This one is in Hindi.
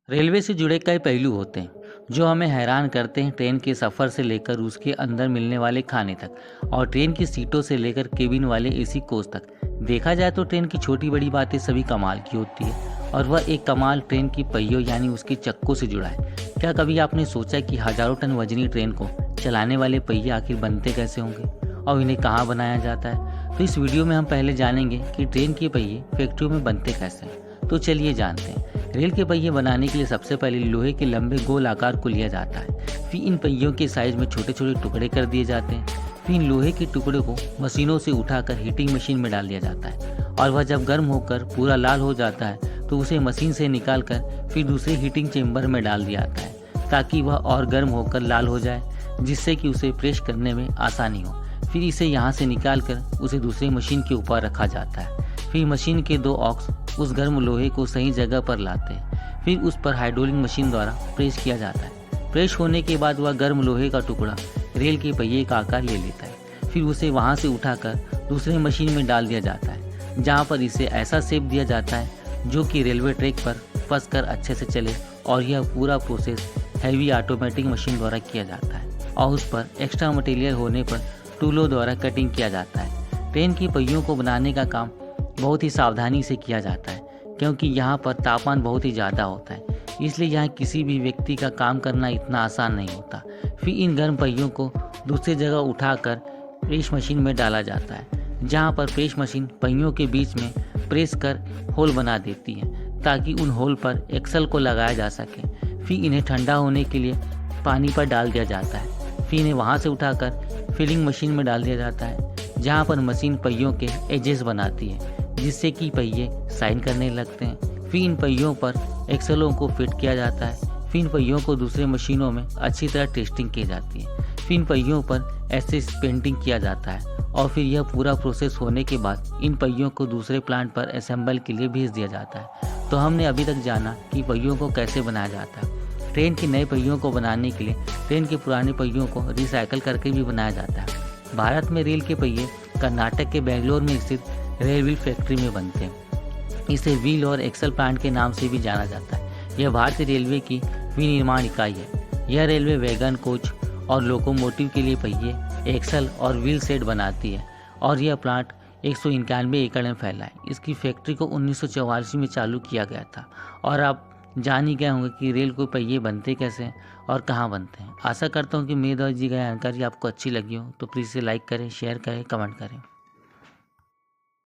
रेलवे से जुड़े कई पहलू होते हैं जो हमें हैरान करते हैं। ट्रेन के सफ़र से लेकर उसके अंदर मिलने वाले खाने तक और ट्रेन की सीटों से लेकर केबिन वाले एसी कोच तक। देखा जाए तो ट्रेन की छोटी बड़ी बातें सभी कमाल की होती है और वह एक कमाल ट्रेन की पहियों यानी उसके चक्कों से जुड़ा है। क्या कभी आपने सोचा कि हजारों टन वजनी ट्रेन को चलाने वाले पहिए आखिर बनते कैसे होंगे और इन्हें कहाँ बनाया जाता है? तो इस वीडियो में हम पहले जानेंगे कि ट्रेन के पहिए फैक्ट्रियों में बनते कैसे हैं। तो चलिए जानते हैं। रेल के पहिए बनाने के लिए सबसे पहले लोहे के लंबे गोल आकार को लिया जाता है। फिर इन पहियों के साइज में छोटे छोटे टुकड़े कर दिए जाते हैं। फिर इन लोहे के टुकड़े को मशीनों से उठाकर हीटिंग मशीन में डाल दिया जाता है और वह जब गर्म होकर पूरा लाल हो जाता है तो उसे मशीन से निकालकर फिर दूसरे हीटिंग चेम्बर में डाल दिया जाता है ताकि वह और गर्म होकर लाल हो जाए, जिससे कि उसे प्रेस करने में आसानी हो। फिर इसे यहाँ से निकालकर उसे दूसरी मशीन के ऊपर रखा जाता है। फिर मशीन के दो ऑक्स उस गर्म लोहे को सही जगह पर लाते हैं। फिर उस पर हाइड्रोलिक मशीन द्वारा प्रेस किया जाता है। प्रेस होने के बाद वह गर्म लोहे का टुकड़ा रेल के पहिए का आकार ले लेता है। फिर उसे वहाँ से उठाकर दूसरे मशीन में डाल दिया जाता है, जहाँ पर इसे ऐसा शेप दिया जाता है जो कि रेलवे ट्रैक पर फंस कर अच्छे से चले। और यह पूरा प्रोसेस हैवी ऑटोमेटिक मशीन द्वारा किया जाता है और उस पर एक्स्ट्रा मटेरियल होने पर टूलों द्वारा कटिंग किया जाता है। ट्रेन की पहियों को बनाने का काम बहुत ही सावधानी से किया जाता है क्योंकि यहाँ पर तापमान बहुत ही ज़्यादा होता है, इसलिए यहाँ किसी भी व्यक्ति का काम करना इतना आसान नहीं होता। फिर इन गर्म पहियों को दूसरी जगह उठाकर प्रेस मशीन में डाला जाता है, जहाँ पर प्रेस मशीन पहियों के बीच में प्रेस कर होल बना देती है ताकि उन होल पर एक्सल को लगाया जा सके। फिर इन्हें ठंडा होने के लिए पानी पर डाल दिया जाता है। फिर इन्हें वहाँ से उठाकर फिलिंग मशीन में डाल दिया जाता है, जहाँ पर मशीन पहियों के एजेस बनाती है जिससे कि पहिए साइन करने लगते हैं। फिर इन पहियों पर एक्सलों को फिट किया जाता है। फिर इन पहियों को दूसरे मशीनों में अच्छी तरह टेस्टिंग की जाती है। फिर इन पहियों पर ऐसे पेंटिंग किया जाता है और फिर यह पूरा प्रोसेस होने के बाद इन पहियों को दूसरे प्लांट पर असेंबल के लिए भेज दिया जाता है। तो हमने अभी तक जाना कि पहियों को कैसे बनाया जाता है। ट्रेन के नए पहियों को बनाने के लिए ट्रेन के पुराने पहियों को रिसाइकल करके भी बनाया जाता है। भारत में रेल के पहिए कर्नाटक के बेंगलोर में स्थित रेल व्हील फैक्ट्री में बनते हैं। इसे व्हील और एक्सल प्लांट के नाम से भी जाना जाता है। यह भारतीय रेलवे की विनिर्माण इकाई है। यह रेलवे वैगन, कोच और लोकोमोटिव के लिए पहिए, एक्सल और व्हील सेट बनाती है और यह प्लांट 191 एकड़ में फैला है। इसकी फैक्ट्री को 1944 में चालू किया गया था। और आप जान ही गए होंगे कि रेल के पहिए बनते कैसे हैं और कहाँ बनते हैं। आशा करता हूँ कि मेरे द्वारा दी गई जानकारी आपको अच्छी लगी हो, तो प्लीज़ इसे लाइक करें, शेयर करें, कमेंट करें।